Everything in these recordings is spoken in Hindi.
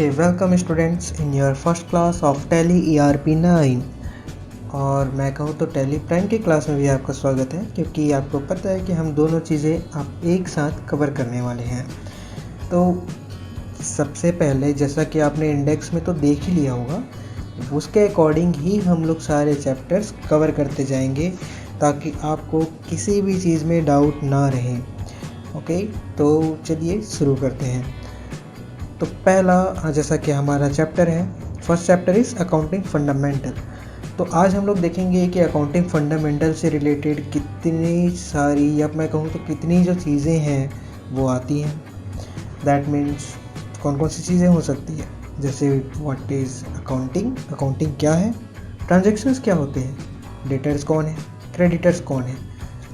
Okay, welcome students in your first class of tally ERP 9। और मैं कहूँ तो टैली प्राइम की क्लास में भी आपका स्वागत है, क्योंकि आपको पता है कि हम दोनों चीज़ें आप एक साथ कवर करने वाले हैं। तो सबसे पहले, जैसा कि आपने इंडेक्स में तो देख ही लिया होगा, उसके अकॉर्डिंग ही हम लोग सारे चैप्टर्स कवर करते जाएंगे ताकि आपको किसी भी चीज़ में डाउट ना रहे। ओके, तो चलिए शुरू करते हैं। तो पहला, जैसा कि हमारा चैप्टर है, first chapter is accounting fundamental. तो आज हम लोग देखेंगे कि अकाउंटिंग फंडामेंटल से रिलेटेड कितनी सारी, या मैं कहूँ तो कितनी जो चीज़ें हैं वो आती हैं। दैट मीन्स कौन कौन सी चीज़ें हो सकती है, जैसे व्हाट इज़ अकाउंटिंग, अकाउंटिंग क्या है, ट्रांजैक्शंस क्या होते हैं, डेटर्स कौन है, क्रेडिटर्स कौन है।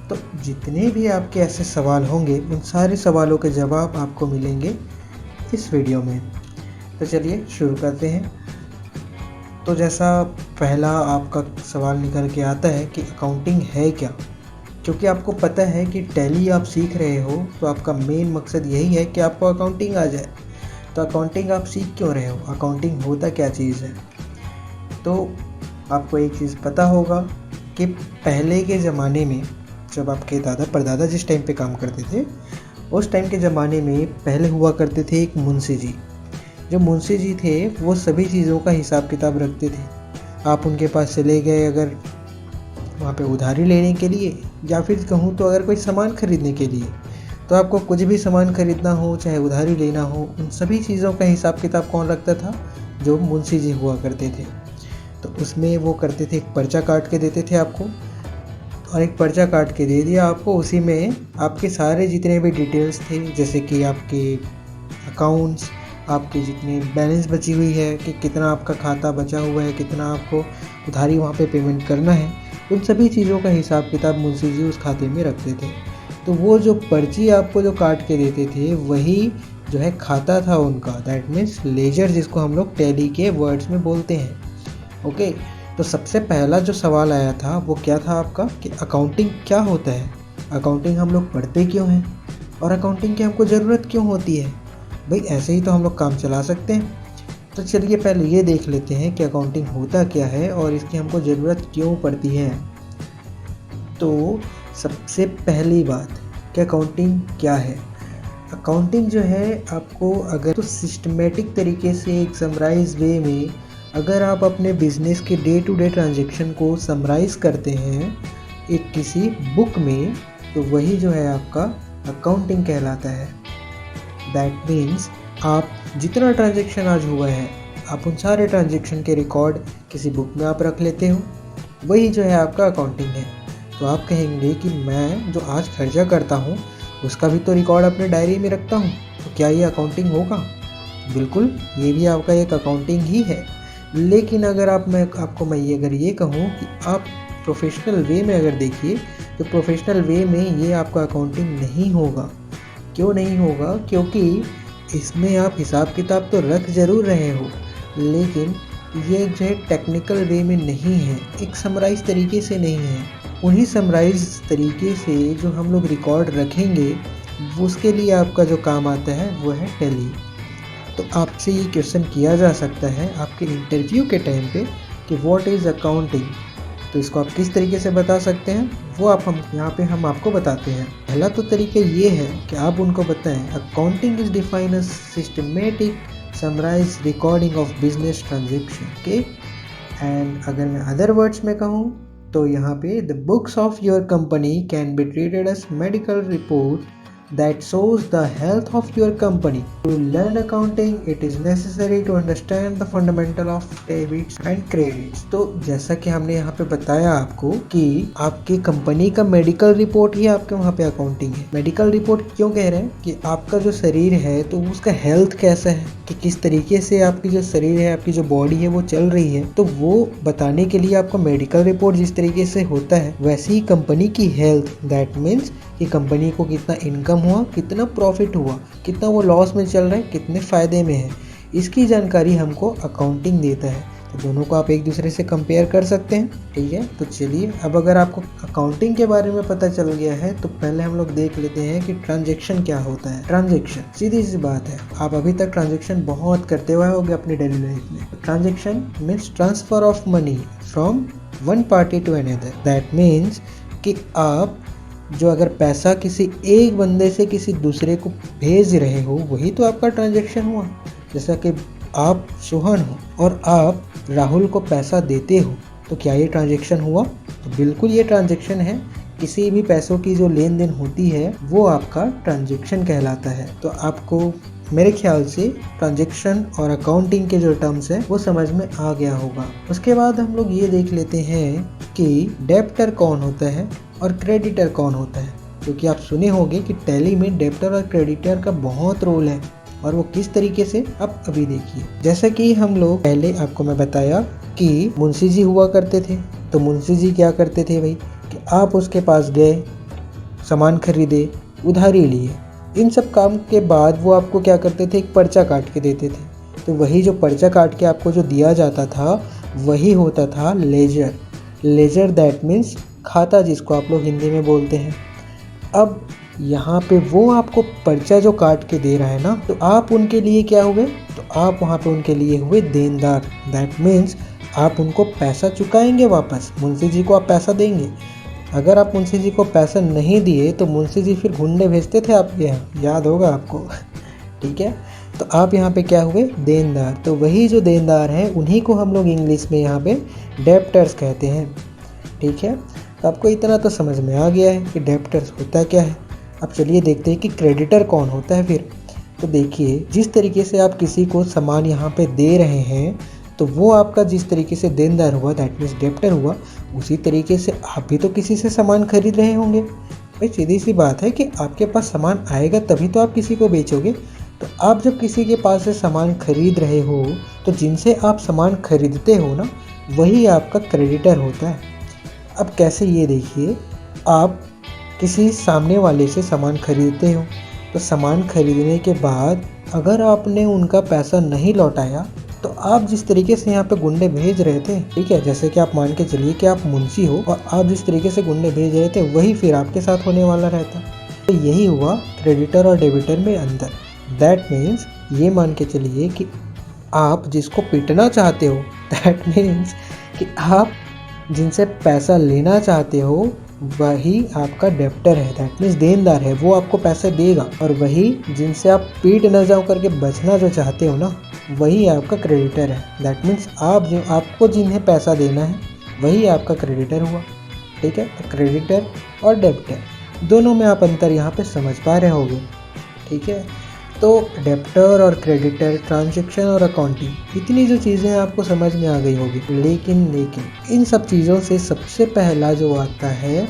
तो जितने भी आपके ऐसे सवाल होंगे, उन सारे सवालों के जवाब आपको मिलेंगे इस वीडियो में। तो चलिए शुरू करते हैं। तो जैसा पहला आपका सवाल निकल के आता है कि अकाउंटिंग है क्या, क्योंकि आपको पता है कि टैली आप सीख रहे हो तो आपका मेन मकसद यही है कि आपको अकाउंटिंग आ जाए। तो अकाउंटिंग आप सीख क्यों रहे हो, अकाउंटिंग होता क्या चीज़ है। तो आपको एक चीज़ पता होगा कि पहले के ज़माने में, जब आपके दादा परदादा जिस टाइम पे काम करते थे, उस टाइम के ज़माने में पहले हुआ करते थे एक मुंशी जी। जो मुंशी जी थे वो सभी चीज़ों का हिसाब किताब रखते थे। आप उनके पास चले गए अगर वहाँ पे उधारी लेने के लिए, या फिर कहूँ तो अगर कोई सामान खरीदने के लिए, तो आपको कुछ भी सामान खरीदना हो चाहे उधारी लेना हो, उन सभी चीज़ों का हिसाब किताब कौन रखता था, जो मुंशी जी हुआ करते थे। तो उसमें वो करते थे, एक पर्चा काट के देते थे आपको, और एक पर्चा काट के दे दिया आपको। उसी में आपके सारे जितने भी डिटेल्स थे, जैसे कि आपके अकाउंट्स, आपके जितने बैलेंस बची हुई है, कि कितना आपका खाता बचा हुआ है, कितना आपको उधारी वहाँ पे पेमेंट करना है, उन सभी चीज़ों का हिसाब किताब मुंशी जी उस खाते में रखते थे। तो वो जो पर्ची आपको जो काट के देते थे, वही जो है खाता था उनका। दैट मीन्स लेजर, जिसको हम लोग टैली के वर्ड्स में बोलते हैं। ओके, तो सबसे पहला जो सवाल आया था वो क्या था आपका, कि अकाउंटिंग क्या होता है, अकाउंटिंग हम लोग पढ़ते क्यों हैं, और अकाउंटिंग की हमको ज़रूरत क्यों होती है। भाई ऐसे ही तो हम लोग काम चला सकते हैं। तो चलिए पहले ये देख लेते हैं कि अकाउंटिंग होता क्या है और इसकी हमको ज़रूरत क्यों पड़ती है। तो सबसे पहली बात कि अकाउंटिंग क्या है। अकाउंटिंग जो है, आपको अगर तो सिस्टमेटिक तरीके से एक समराइज वे में अगर आप अपने बिजनेस के डे टू डे ट्रांजैक्शन को समराइज करते हैं एक किसी बुक में, तो वही जो है आपका अकाउंटिंग कहलाता है। दैट मीन्स आप जितना ट्रांजैक्शन आज हुआ है, आप उन सारे ट्रांजैक्शन के रिकॉर्ड किसी बुक में आप रख लेते हो, वही जो है आपका अकाउंटिंग है। तो आप कहेंगे कि मैं जो आज खर्चा करता हूँ उसका भी तो रिकॉर्ड अपने डायरी में रखता हूँ, तो क्या ये अकाउंटिंग होगा। बिल्कुल, ये भी आपका एक अकाउंटिंग ही है। लेकिन अगर मैं अगर ये कहूँ कि आप प्रोफेशनल वे में अगर देखिए, तो प्रोफेशनल वे में ये आपका अकाउंटिंग नहीं होगा। क्यों नहीं होगा, क्योंकि इसमें आप हिसाब किताब तो रख ज़रूर रहे हो, लेकिन ये जो है टेक्निकल वे में नहीं है, एक समराइज तरीके से नहीं है। उन्हीं समराइज तरीके से जो हम लोग रिकॉर्ड रखेंगे, उसके लिए आपका जो काम आता है वो है टैली। तो आपसे ये क्वेश्चन किया जा सकता है आपके इंटरव्यू के टाइम पे कि व्हाट इज़ अकाउंटिंग। तो इसको आप किस तरीके से बता सकते हैं, वो हम यहाँ पे आपको बताते हैं। पहला तो तरीका ये है कि आप उनको बताएं, accounting is defined as systematic summarise recording of business transaction. Okay, and अगर मैं अदर वर्ड्स में कहूँ तो यहाँ पे the books of your company can be treated as medical report that shows the health of your company. To learn accounting, it is necessary to understand the fundamental of debits and credits. तो जैसा कि हमने यहाँ पे बताया आपको कि आपकी कंपनी का मेडिकल रिपोर्ट ही आपके वहाँ पे अकाउंटिंग है। मेडिकल रिपोर्ट क्यों कह रहे हैं, कि आपका जो शरीर है तो उसका हेल्थ कैसा है, कि किस तरीके से आपकी जो शरीर है, आपकी जो बॉडी है वो चल रही है, तो वो बताने के लिए आपका मेडिकल रिपोर्ट जिस तरीके से होता है, वैसे ही कंपनी की हेल्थ, दैट मीन्स कि कंपनी को कितना इनकम हुआ, कितना प्रॉफिट हुआ, कितना वो लॉस में चल रहा है, कितने फ़ायदे में है, इसकी जानकारी हमको अकाउंटिंग देता है। तो दोनों को आप एक दूसरे से कंपेयर कर सकते हैं। ठीक है, तो चलिए अब अगर आपको अकाउंटिंग के बारे में पता चल गया है तो पहले हम लोग देख लेते हैं कि ट्रांजैक्शन क्या होता है। ट्रांजैक्शन सीधी सी बात है, आप अभी तक ट्रांजैक्शन बहुत करते हुए होंगे अपनी डेली लाइफ में। Transaction means transfer of money from one party to another. That means कि आप जो अगर पैसा किसी एक बंदे से किसी दूसरे को भेज रहे हो वही तो आपका ट्रांजैक्शन हुआ। जैसा कि आप सोहन हो और आप राहुल को पैसा देते हो, तो क्या ये ट्रांजैक्शन हुआ? तो बिल्कुल ये ट्रांजैक्शन है। किसी भी पैसों की जो लेन देन होती है वो आपका ट्रांजैक्शन कहलाता है। तो आपको मेरे ख्याल से ट्रांजैक्शन और अकाउंटिंग के जो टर्म्स हैं वो समझ में आ गया होगा। उसके बाद हम लोग ये देख लेते हैं कि डेब्टर कौन होता है और क्रेडिटर कौन होता है, क्योंकि आप सुने होंगे कि टैली में डेब्टर और क्रेडिटर का बहुत रोल है और वो किस तरीके से आप अभी देखिए। जैसा कि हम लोग पहले आपको मैं बताया कि मुंशी जी हुआ करते थे, तो मुंशी जी क्या करते थे भाई कि आप उसके पास गए, सामान खरीदे, उधारी लिए, इन सब काम के बाद वो आपको क्या करते थे, एक पर्चा काट के देते थे। तो वही जो पर्चा काट के आपको जो दिया जाता था वही होता था लेजर। लेजर दैट मीन्स खाता, जिसको आप लोग हिंदी में बोलते हैं। अब यहाँ पे वो आपको पर्चा जो काट के दे रहा है ना, तो आप उनके लिए क्या हुए, तो आप वहाँ पे उनके लिए हुए देनदार। दैट मीन्स आप उनको पैसा चुकाएंगे वापस, मुंशी जी को आप पैसा देंगे। अगर आप मुंशी जी को पैसा नहीं दिए तो मुंशी जी फिर गुंडे भेजते थे आपके यहाँ, याद होगा आपको। ठीक है, तो आप यहाँ पे क्या हुए, देनदार। तो वही जो देनदार हैं उन्हीं को हम लोग इंग्लिश में यहाँ पे डेब्टर्स कहते हैं। ठीक है, तो आपको इतना तो समझ में आ गया है कि डेब्टर्स होता क्या है। अब चलिए देखते हैं कि क्रेडिटर कौन होता है फिर। तो देखिए, जिस तरीके से आप किसी को सामान यहाँ पे दे रहे हैं तो वो आपका जिस तरीके से देनदार हुआ, दैट मीन्स डेब्टर हुआ, उसी तरीके से आप भी तो किसी से सामान खरीद रहे होंगे। भाई सीधी सी बात है कि आपके पास सामान आएगा तभी तो आप किसी को बेचोगे। तो आप जब किसी के पास से सामान खरीद रहे हो तो जिनसे आप सामान खरीदते हो ना, वही आपका क्रेडिटर होता है। अब कैसे, ये देखिए, आप किसी सामने वाले से सामान खरीदते हो, तो सामान खरीदने के बाद अगर आपने उनका पैसा नहीं लौटाया तो आप जिस तरीके से यहाँ पे गुंडे भेज रहे थे, ठीक है, जैसे कि आप मान के चलिए कि आप मुंशी हो और आप जिस तरीके से गुंडे भेज रहे थे वही फिर आपके साथ होने वाला रहता। तो यही हुआ क्रेडिटर और डेबिटर में अंतर। दैट मीन्स ये मान के चलिए कि आप जिसको पीटना चाहते हो, दैट मीन्स कि आप जिनसे पैसा लेना चाहते हो वही आपका डेब्टर है, दैट मीन्स देनदार है, वो आपको पैसे देगा। और वही जिनसे आप पीट न जाओ करके बचना जो चाहते हो ना, वही आपका क्रेडिटर है। दैट मीन्स आपको जिन्हें पैसा देना है वही आपका क्रेडिटर हुआ। ठीक है, तो क्रेडिटर और डेब्टर दोनों में आप अंतर यहाँ पे समझ पा रहे होंगे। ठीक है, तो डेब्टर और क्रेडिटर, ट्रांजैक्शन और अकाउंटिंग, इतनी जो चीज़ें आपको समझ में आ गई होगी। लेकिन इन सब चीज़ों से सबसे पहला जो आता है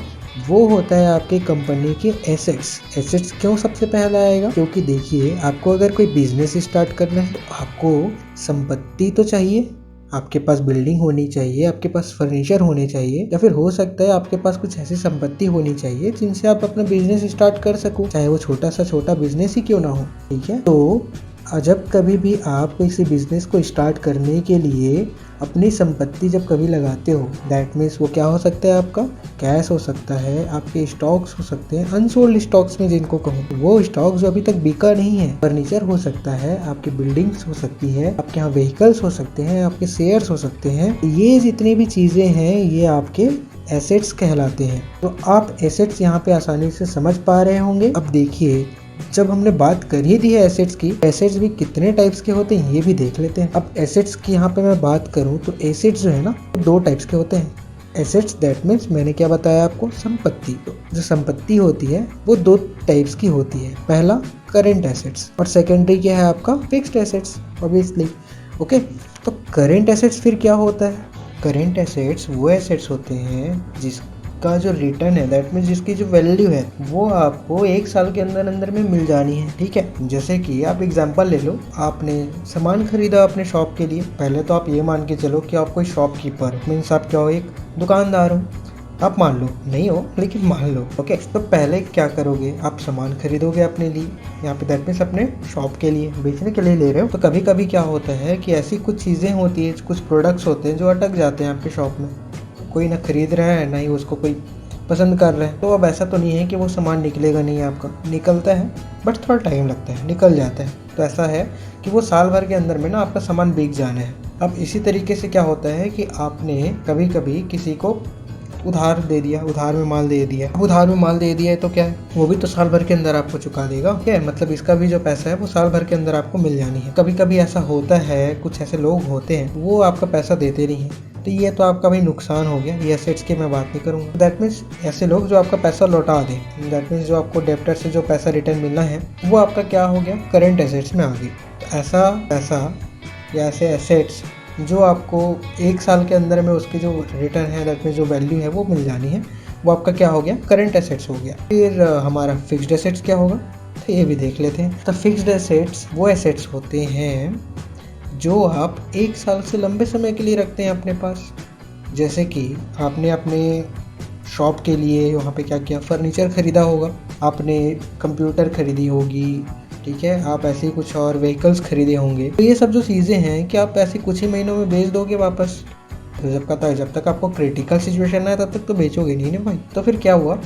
वो होता है आपके कंपनी के एसेट्स। एसेट्स क्यों सबसे पहला आएगा? क्योंकि देखिए, आपको अगर कोई बिजनेस स्टार्ट करना है तो आपको संपत्ति तो चाहिए, आपके पास बिल्डिंग होनी चाहिए, आपके पास फर्नीचर होने चाहिए, या फिर हो सकता है आपके पास कुछ ऐसी संपत्ति होनी चाहिए जिनसे आप अपना बिजनेस स्टार्ट कर सको, चाहे वो छोटा बिजनेस ही क्यों ना हो। ठीक है, तो जब कभी भी आप किसी बिजनेस को स्टार्ट करने के लिए अपनी संपत्ति जब कभी लगाते हो, दैट मीन्स वो क्या हो सकता है, आपका कैश हो सकता है, आपके स्टॉक्स हो सकते हैं, अनसोल्ड स्टॉक्स में जिनको कहो, वो स्टॉक जो अभी तक बिका नहीं है, फर्नीचर हो सकता है, आपकी बिल्डिंग्स हो सकती है, आपके यहाँ व्हीकल्स हो सकते हैं, आपके शेयर्स हो सकते हैं। ये जितनी भी चीज़ें हैं ये आपके एसेट्स कहलाते हैं। तो आप एसेट्स यहाँ पे आसानी से समझ पा रहे होंगे। अब देखिए, जब हमने बात कर ही दी है एसेट्स की, एसेट्स भी कितने टाइप्स के होते हैं ये भी देख लेते हैं। अब एसेट्स की यहाँ पे मैं बात करूँ तो एसेट्स जो है ना, दो टाइप्स के होते हैं। एसेट्स दैट मीन्स मैंने क्या बताया आपको, संपत्ति। तो जो संपत्ति होती है वो दो टाइप्स की होती है। पहला करेंट एसेट्स और सेकेंडरी क्या है आपका, फिक्स्ड एसेट्स, ऑब्वियसली। ओके, तो करेंट एसेट्स फिर क्या होता है? करेंट एसेट्स वो एसेट्स होते हैं जिसका जो रिटर्न है, दैट मीन्स जिसकी जो वैल्यू है वो आपको 1 साल के अंदर में मिल जानी है। ठीक है, जैसे कि आप एग्जांपल ले लो, आपने सामान खरीदा अपने शॉप के लिए। पहले तो आप ये मान के चलो कि आप कोई शॉपकीपर मीन्स आप क्या हो, एक दुकानदार हो। आप मान लो नहीं हो, लेकिन मान लो। ओके, तो पहले क्या करोगे, आप सामान खरीदोगे अपने लिए, यहाँ पे दैट मीन्स अपने शॉप के लिए, बेचने के लिए ले रहे हो। तो कभी कभी क्या होता है कि ऐसी कुछ चीज़ें होती है, कुछ प्रोडक्ट्स होते हैं जो अटक जाते हैं आपके शॉप में, कोई ना खरीद रहा है ना ही उसको कोई पसंद कर रहे हैं। तो अब ऐसा तो नहीं है कि वो सामान निकलेगा नहीं, आपका निकलता है बट थोड़ा टाइम लगता है, निकल जाता है। तो ऐसा है कि वो साल भर के अंदर में ना आपका सामान बिक जाना है। अब इसी तरीके से क्या होता है कि आपने कभी कभी किसी को उधार दे दिया, उधार में माल दे दिया। उधार में माल दे दिया है तो क्या है, वो भी तो साल भर के अंदर आपको चुका देगा। क्या है मतलब, इसका भी जो पैसा है वो साल भर के अंदर आपको मिल जानी है। कभी कभी ऐसा होता है, कुछ ऐसे लोग होते हैं वो आपका पैसा देते नहीं है, तो ये तो आपका भाई नुकसान हो गया। ये एसेट्स की मैं बात नहीं करूँगा। दैट मीन्स ऐसे लोग जो आपका पैसा लौटा दें, दैट मीन्स जो आपको डेप्टर से जो पैसा रिटर्न मिलना है वो आपका क्या हो गया, करेंट एसेट्स में आ गई। तो ऐसा पैसा या ऐसे एसेट्स जो आपको 1 साल के अंदर में उसकी जो रिटर्न है, दैट मीन्स जो वैल्यू है वो मिल जानी है, वो आपका क्या हो गया, करेंट एसेट्स हो गया। फिर हमारा फिक्स्ड एसेट्स क्या होगा, तो ये भी देख लेते हैं। तो फिक्स्ड एसेट्स वो एसेट्स होते हैं जो आप 1 साल से लंबे समय के लिए रखते हैं अपने पास। जैसे कि आपने अपने शॉप के लिए वहाँ पे क्या किया, फर्नीचर खरीदा होगा, आपने कंप्यूटर खरीदी होगी, ठीक है, आप ऐसे ही कुछ और व्हीकल्स खरीदे होंगे। तो ये सब जो चीज़ें हैं कि आप ऐसे कुछ ही महीनों में बेच दोगे वापस। तो जब तक आपको क्रिटिकल सिचुएशन है तब तक तो बेचोगे नहीं ना भाई। तो फिर क्या हुआ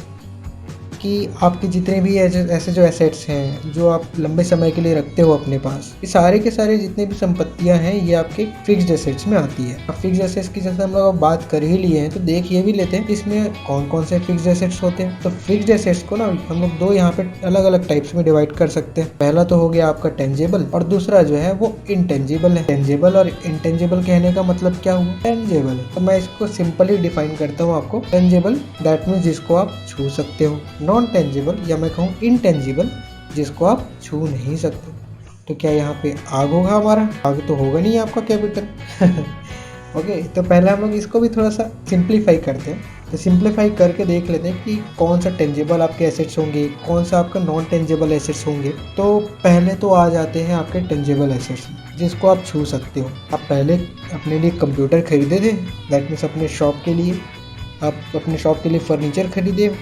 कि आपके जितने भी ऐसे जो एसेट्स हैं जो आप लंबे समय के लिए रखते हो अपने पास, ये सारे के सारे जितने भी संपत्तियां हैं ये आपके फिक्स्ड एसेट्स में आती है। अब फिक्स्ड एसेट्स की जैसे हम लोग बात कर ही लिए हैं तो देख ये भी लेते हैं इसमें कौन कौन से फिक्स्ड एसेट्स होते हैं। तो फिक्स्ड एसेट्स को ना हम लोग दो यहाँ पे अलग अलग टाइप्स में डिवाइड कर सकते हैं। पहला तो हो गया आपका टेंजेबल और दूसरा जो है वो इंटेंजिबल है। टेंजेबल और इंटेंजिबल कहने का मतलब क्या हुआ, टेंजेबल है तो मैं इसको सिंपली डिफाइन करता हूँ आपको। टेंजेबल दैट मीन्स जिसको आप छू सकते हो, नॉन टेंजिबल या मैं कहूँ इनटेंजिबल जिसको आप छू नहीं सकते। तो क्या यहाँ पे आग होगा, हमारा आग तो होगा नहीं आपका कैपिटल। ओके, तो पहले हम लोग इसको भी थोड़ा सा सिंप्लीफाई करते हैं। तो सिंप्लीफाई करके देख लेते हैं कि कौन सा टेंजिबल आपके एसेट्स होंगे, कौन सा आपका नॉन टेंजिबल एसेट्स होंगे। तो पहले तो आ जाते हैं आपके टेंजिबल एसेट्स जिसको आप छू सकते हो। आप पहले अपने लिए कंप्यूटर खरीदे थे, दैट मीन्स अपने शॉप के लिए, आप अपने शॉप के लिए फर्नीचर खरीदे हो,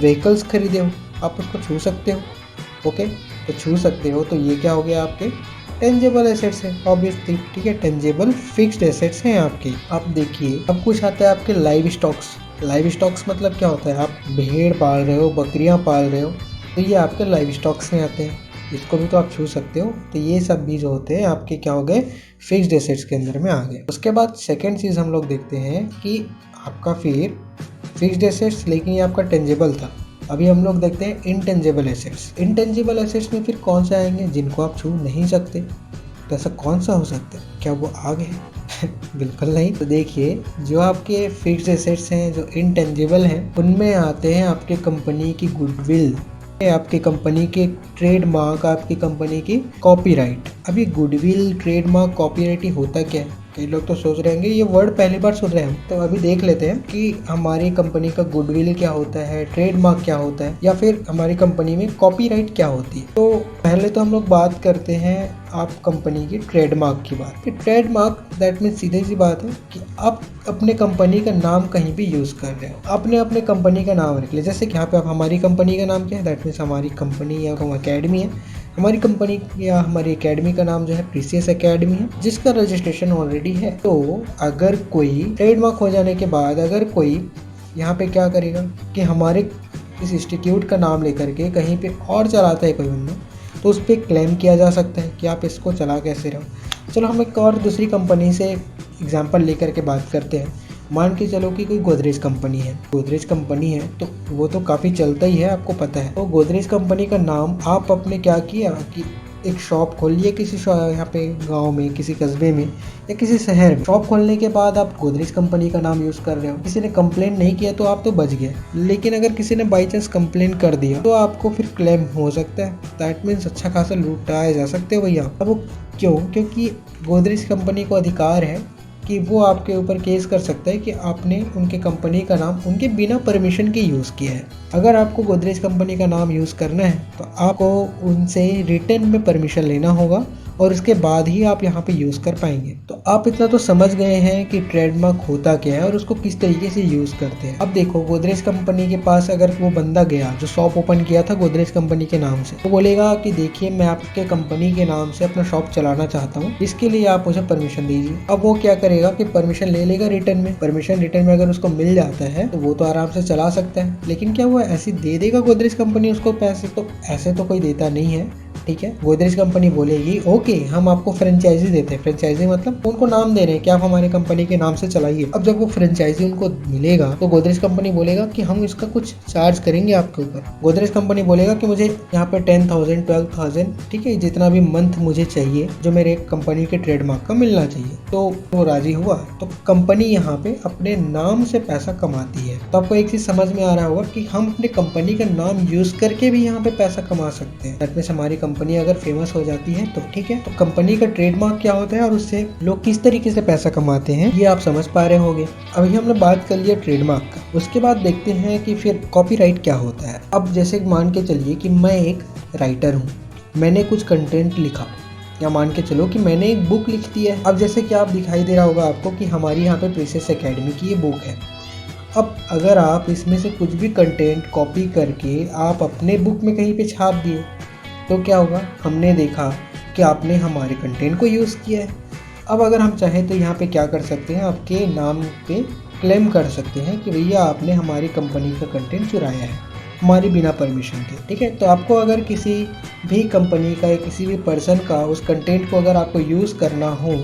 व्हीकल्स खरीदे हो, आप उसको छू सकते हो। ओके, तो छू सकते हो तो ये क्या हो गया, आपके टेंजेबल एसेट्स हैं ऑब्वियसली, ठीक है, टेंजेबल फिक्स्ड एसेट्स हैं आपके। आप देखिए अब कुछ आता है आपके लाइव स्टॉक्स। लाइव स्टॉक्स मतलब क्या होता है, आप भेड़ पाल रहे हो, बकरियां पाल रहे हो, तो ये आपके लाइव स्टॉक्स में आते हैं, इसको भी तो आप छू सकते हो। तो ये सब भी जो होते हैं आपके क्या हो गए, फिक्स्ड एसेट्स के अंदर में आ गए। उसके बाद सेकेंड चीज़ हम लोग देखते हैं कि आपका फिर फिक्स्ड एसेट्स, लेकिन ये आपका टेंजेबल था। अभी हम लोग देखते हैं इनटेंजिबल एसेट्स। इनटेंजिबल एसेट्स में फिर कौन से आएंगे, जिनको आप छू नहीं सकते। तो ऐसा कौन सा हो सकता है, क्या वो आग है? बिल्कुल नहीं। तो देखिए जो आपके फिक्स्ड एसेट्स हैं जो इनटेंजिबल हैं, उनमें आते हैं आपके कंपनी की गुडविल, आपकी कंपनी के ट्रेडमार्क, आपकी कंपनी की कॉपीराइट। अभी गुडविल, ट्रेडमार्क, कॉपीराइट होता क्या है, कई लोग तो सोच रहे होंगे ये वर्ड पहली बार सुन रहे हैं। तो अभी देख लेते हैं कि हमारी कंपनी का गुडविल क्या होता है, ट्रेडमार्क क्या होता है, या फिर हमारी कंपनी में कॉपीराइट क्या होती है। तो पहले तो हम लोग बात करते हैं आप कंपनी की ट्रेडमार्क की बात। कि ट्रेडमार्क दैट मीन्स सीधी सी बात है कि आप अपने कंपनी का नाम कहीं भी यूज़ कर रहे हो, आपने अपने कंपनी का नाम रख लिया। जैसे कि यहाँ पे आप हमारी कंपनी का नाम क्या है, दैट मीन्स हमारी कंपनी या अकेडमी है। हमारी कंपनी या हमारी एकेडमी का नाम जो है प्रीसियस एकेडमी है, जिसका रजिस्ट्रेशन ऑलरेडी है। तो अगर कोई ट्रेडमार्क हो जाने के बाद अगर कोई यहाँ पे क्या करेगा कि हमारे इस इंस्टीट्यूट का नाम लेकर के कहीं पे और चलाता है कोई बंदा, तो उस पर क्लेम किया जा सकता है कि आप इसको चला कैसे रहे हो। चलो हम एक और दूसरी कंपनी से एग्जांपल लेकर के बात करते हैं। मान के चलो कि कोई गोदरेज कंपनी है। गोदरेज कंपनी है तो वो तो काफ़ी चलता ही है, आपको पता है। तो गोदरेज कंपनी का नाम आप अपने क्या किया कि एक शॉप खोल लिया किसी यहाँ पे गांव में, किसी कस्बे में या किसी शहर में। शॉप खोलने के बाद आप गोदरेज कंपनी का नाम यूज़ कर रहे हो। किसी ने कंप्लेन नहीं किया तो आप तो बच गए, लेकिन अगर किसी ने बाई चांस कंप्लेन कर दिया तो आपको फिर क्लेम हो सकता है। दैट मीन्स अच्छा खासा लूटाए जा सकते हो भैया। अब वो क्यों, क्योंकि गोदरेज कंपनी को अधिकार है कि वो आपके ऊपर केस कर सकता है कि आपने उनके कंपनी का नाम उनके बिना परमिशन के यूज़ किया है। अगर आपको गोदरेज कंपनी का नाम यूज़ करना है तो आपको उनसे रिटर्न में परमिशन लेना होगा और उसके बाद ही आप यहाँ पे यूज़ कर पाएंगे। तो आप इतना तो समझ गए हैं कि ट्रेडमार्क होता क्या है और उसको किस तरीके से यूज़ करते हैं। अब देखो, गोदरेज कंपनी के पास अगर वो बंदा गया जो शॉप ओपन किया था गोदरेज कंपनी के नाम से, तो बोलेगा कि देखिए मैं आपके कंपनी के नाम से अपना शॉप चलाना चाहता हूँ, इसके लिए आप मुझे परमिशन दीजिए। अब वो क्या करेगा कि परमिशन ले लेगा रिटर्न में। परमिशन रिटर्न में अगर उसको मिल जाता है तो वो तो आराम से चला सकता है, लेकिन क्या वो ऐसे दे देगा गोदरेज कंपनी उसको पैसे? तो ऐसे तो कोई देता नहीं है। ठीक है, गोदरेज कंपनी बोलेगी ओके हम आपको फ्रेंचाइजी देते हैं। फ्रेंचाइजी मतलब उनको नाम दे रहे हैं कि आप हमारे कंपनी के नाम से चलाइए। अब जब वो फ्रेंचाइजी उनको मिलेगा तो गोदरेज कंपनी बोलेगा कि हम इसका कुछ चार्ज करेंगे आपके ऊपर। गोदरेज कंपनी बोलेगा कि मुझे यहाँ पे 10,000 12,000, ठीक है, जितना भी मंथ मुझे चाहिए जो मेरे कंपनी के ट्रेडमार्क का मिलना चाहिए। तो वो राजी हुआ तो कंपनी यहाँ पे अपने नाम से पैसा कमाती है। तो आपको एक चीज समझ में आ रहा होगा कि हम अपने कंपनी का नाम यूज करके भी यहाँ पे पैसा कमा सकते हैं। दैट मींस हमारी कंपनी अगर फेमस हो जाती है तो ठीक है, तो कंपनी का ट्रेडमार्क क्या होता है और उससे लोग किस तरीके से पैसा कमाते हैं ये आप समझ पा रहे होंगे। अभी हमने बात कर लिया ट्रेडमार्क का, उसके बाद देखते हैं कि फिर कॉपीराइट क्या होता है। अब जैसे मान के चलिए कि मैं एक राइटर हूँ, मैंने कुछ कंटेंट लिखा, या मान के चलो कि मैंने एक बुक लिख दी है। अब जैसे कि आप दिखाई दे रहा होगा आपको कि हमारी यहाँ पे प्रेसेस एकेडमी की ये बुक है। अब अगर आप इसमें से कुछ भी कंटेंट कॉपी करके आप अपने बुक में कहीं पे छाप दिए तो क्या होगा? हमने देखा कि आपने हमारे कंटेंट को यूज़ किया है। अब अगर हम चाहें तो यहाँ पे क्या कर सकते हैं, आपके नाम पे क्लेम कर सकते हैं कि भैया आपने हमारी कंपनी का कंटेंट चुराया है हमारी बिना परमिशन के। ठीक है, तो आपको अगर किसी भी कंपनी का या किसी भी पर्सन का उस कंटेंट को अगर आपको यूज़ करना हो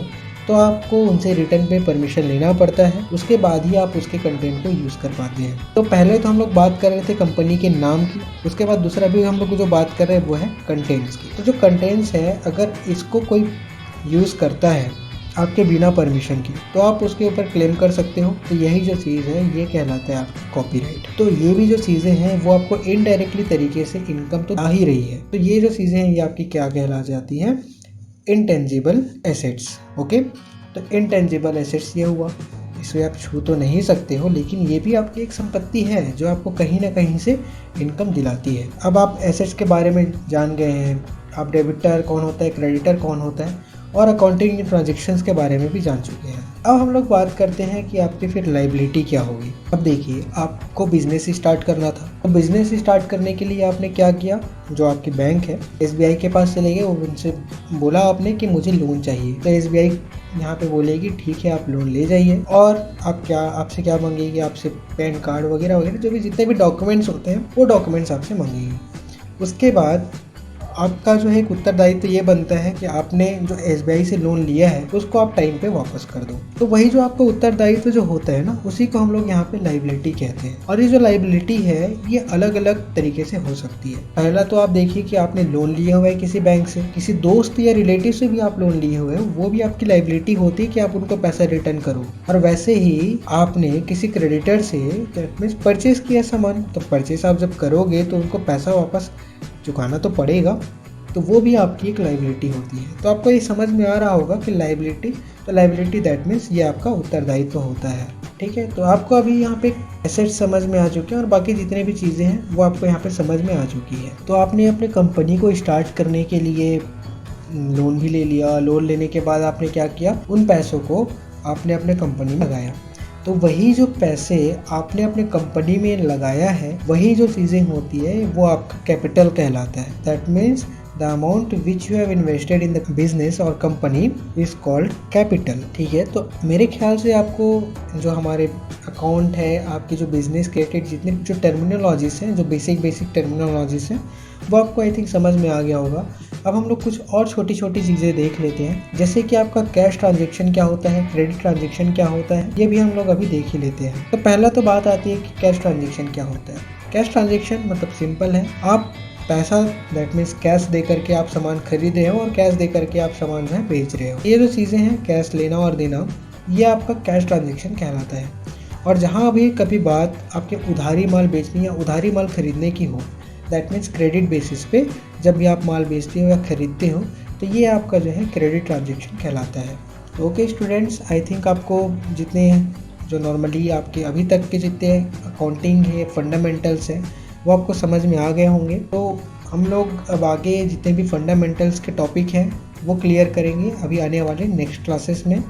तो आपको उनसे रिटर्न पे परमिशन लेना पड़ता है, उसके बाद ही आप उसके कंटेंट को यूज़ कर पाते हैं। तो पहले तो हम लोग बात कर रहे थे कंपनी के नाम की, उसके बाद दूसरा भी हम लोग जो बात कर रहे हैं वो है कंटेंट्स की। तो जो कंटेंट्स है अगर इसको कोई यूज़ करता है आपके बिना परमिशन की तो आप उसके ऊपर क्लेम कर सकते हो। तो यही जो चीज़ है ये कहलाता है आपका कॉपीराइट। तो ये भी जो चीज़ें हैं वो आपको इनडायरेक्टली तरीके से इनकम तो आ ही रही है। तो ये जो चीज़ें हैं ये आपकी क्या कहला जाती हैं? Intangible assets. ओके, तो इंटेंजिबल एसेट्स ये हुआ, इसे आप छू तो नहीं सकते हो लेकिन ये भी आपकी एक संपत्ति है जो आपको कहीं ना कहीं से इनकम दिलाती है। अब आप एसेट्स के बारे में जान गए हैं, आप डेबिटर कौन होता है, क्रेडिटर कौन होता है और अकाउंटिंग ट्रांजेक्शन्स के बारे में भी जान चुके हैं। अब हम लोग बात करते हैं कि आपकी फिर लायबिलिटी क्या होगी। अब देखिए, आपको बिजनेस स्टार्ट करना था, तो बिजनेस स्टार्ट करने के लिए आपने क्या किया? जो आपकी बैंक है SBI के पास चले गए, उनसे बोला आपने कि मुझे लोन चाहिए। तो SBI यहाँ पे बोलेगी ठीक है आप लोन ले जाइए, और आपसे क्या मांगेगी? आपसे पैन कार्ड वगैरह वगैरह जो भी जितने भी डॉक्यूमेंट्स होते हैं वो डॉक्यूमेंट्स आपसे मांगेगी। उसके बाद आपका जो है एक उत्तरदायित्व ये बनता है कि आपने जो SBI से लोन लिया है उसको आप टाइम पे वापस कर दो। तो वही जो आपका उत्तरदायित्व जो होता है ना, उसी को हम लोग यहाँ पे लायबिलिटी कहते हैं। और ये जो लायबिलिटी है ये अलग अलग तरीके से हो सकती है। पहला तो आप देखिए कि आपने लोन लिया हुआ है किसी बैंक से, किसी दोस्त या रिलेटिव से भी आप लोन लिए हुए हो, वो भी आपकी लायबिलिटी होती है कि आप उनको पैसा रिटर्न करो। और वैसे ही आपने किसी क्रेडिटर से परचेज किया सामान, तो परचेज आप जब करोगे तो उनको पैसा वापस चुकाना तो पड़ेगा, तो वो भी आपकी एक लायबिलिटी होती है। तो आपको ये समझ में आ रहा होगा कि लायबिलिटी दैट मीन्स ये आपका उत्तरदायित्व होता है। ठीक है, तो आपको अभी यहाँ पे एसेट समझ में आ चुके हैं और बाकी जितने भी चीज़ें हैं वो आपको यहाँ पे समझ में आ चुकी है। तो आपने अपने कंपनी को स्टार्ट करने के लिए लोन भी ले लिया। लोन लेने के बाद आपने क्या किया? उन पैसों को आपने अपने कंपनी में लगाया। तो वही जो पैसे आपने अपने कंपनी में लगाया है, वही जो चीज़ें होती है वो आपका कैपिटल कहलाता है। That means the amount which you have invested in the business और कंपनी इज कॉल्ड कैपिटल। ठीक है, तो मेरे ख्याल से आपको जो हमारे अकाउंट है, आपकी जो बिजनेस रिलेटेड जितने जो टर्मिनोलॉजीज हैं, जो बेसिक टर्मिनोलॉजीज हैं, वो आपको आई थिंक समझ में आ गया होगा। अब हम लोग कुछ और छोटी छोटी चीज़ें देख लेते हैं, जैसे कि आपका कैश ट्रांजेक्शन क्या होता है, क्रेडिट ट्रांजेक्शन क्या होता है, ये भी हम लोग अभी देख ही लेते हैं। तो पहला तो बात आती है कि कैश ट्रांजेक्शन क्या होता है। कैश ट्रांजेक्शन मतलब सिंपल है, आप पैसा दैट मीन्स कैश दे करके आप सामान खरीद रहे हो और कैश दे करके आप सामान जो है बेच रहे हो। ये जो चीज़ें हैं कैश लेना और देना, ये आपका कैश ट्रांजेक्शन कहलाता है। और जहाँ भी कभी बात आपके उधारी माल बेचने या उधारी माल खरीदने की हो, दैट मीन्स क्रेडिट बेसिस पे जब भी आप माल बेचते हो या खरीदते हो, तो ये आपका जो है क्रेडिट ट्रांजेक्शन कहलाता है। ओके स्टूडेंट्स, आई थिंक आपको जितने जो नॉर्मली आपके अभी तक के जितने अकाउंटिंग है फंडामेंटल्स हैं वो आपको समझ में आ गए होंगे। तो हम लोग अब आगे जितने भी फंडामेंटल्स के टॉपिक हैं वो क्लियर करेंगे अभी आने वाले नेक्स्ट क्लासेस में।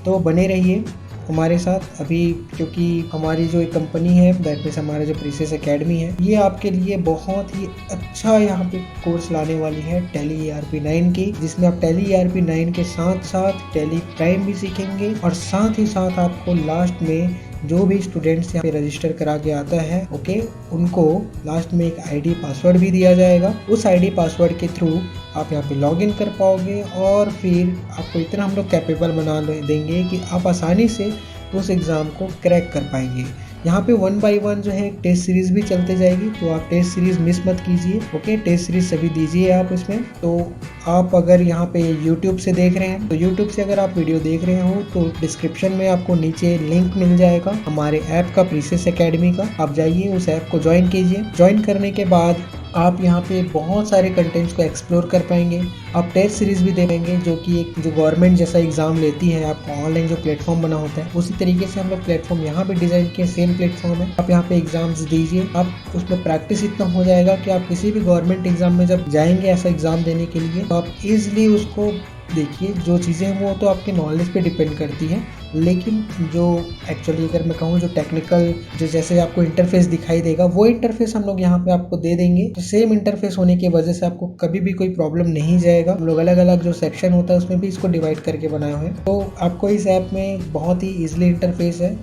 तो बने रहिए हमारे साथ अभी, क्योंकि हमारी जो एक कंपनी है दैट मीन्स हमारा जो प्रीसियस एकेडमी है, ये आपके लिए बहुत ही अच्छा यहाँ पे कोर्स लाने वाली है टैली ERP9 की, जिसमें आप टैली ERP9 के साथ साथ टैली प्राइम भी सीखेंगे और साथ ही साथ आपको लास्ट में जो भी स्टूडेंट्स यहाँ पे रजिस्टर करा के आता है ओके, उनको लास्ट में एक आईडी पासवर्ड भी दिया जाएगा। उस आईडी पासवर्ड के थ्रू आप यहाँ पे लॉगिन कर पाओगे और फिर आपको इतना हम लोग कैपेबल बना देंगे कि आप आसानी से उस एग्ज़ाम को क्रैक कर पाएंगे। यहाँ पे 1 बाय 1 जो है टेस्ट सीरीज़ भी चलते जाएगी, तो आप टेस्ट सीरीज़ मिस मत कीजिए ओके। टेस्ट सीरीज़ सभी दीजिए आप इसमें। तो आप अगर यहाँ पे YouTube से देख रहे हैं तो YouTube से अगर आप वीडियो देख रहे हो तो डिस्क्रिप्शन में आपको नीचे लिंक मिल जाएगा हमारे ऐप का, प्रीसियस एकेडमी का। आप जाइए उस ऐप को ज्वाइन कीजिए। ज्वाइन करने के बाद आप यहाँ पे बहुत सारे कंटेंट्स को एक्सप्लोर कर पाएंगे। आप टेस्ट सीरीज़ भी दे पाएंगे, जो कि एक जो गवर्नमेंट जैसा एग्ज़ाम लेती है, आपको ऑनलाइन जो प्लेटफॉर्म बना होता है उसी तरीके से हम लोग प्लेटफॉर्म यहाँ पे डिज़ाइन किए, सेम प्लेटफॉर्म है। आप यहाँ पे एग्ज़ाम्स दीजिए, आप उसमें प्रैक्टिस इतना हो जाएगा कि आप किसी भी गवर्नमेंट एग्ज़ाम में जब जाएंगे ऐसा एग्ज़ाम देने के लिए तो आप ईजिली उसको देखिए। जो चीज़ें हैं वो तो आपके नॉलेज पे डिपेंड करती है, लेकिन जो एक्चुअली अगर मैं कहूँ जो टेक्निकल जो जैसे आपको इंटरफेस दिखाई देगा वो इंटरफेस हम लोग यहाँ पे आपको दे देंगे। तो सेम इंटरफेस होने की वजह से आपको कभी भी कोई प्रॉब्लम नहीं जाएगा। हम लोग अलग अलग जो सेक्शन होता है उसमें भी इसको डिवाइड करके बनाए हुए हैं, तो आपको इस ऐप में बहुत ही ईजिली इंटरफेस है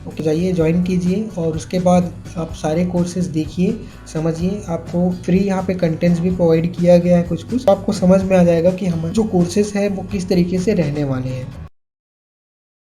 ओके। जाइए ज्वाइन कीजिए और उसके बाद आप सारे कोर्सेज देखिए, समझिए। आपको फ्री यहाँ पे कंटेंट्स भी प्रोवाइड किया गया है कुछ कुछ, तो आपको समझ में आ जाएगा कि हमारे जो कोर्सेज हैं वो किस तरीके से रहने वाले हैं।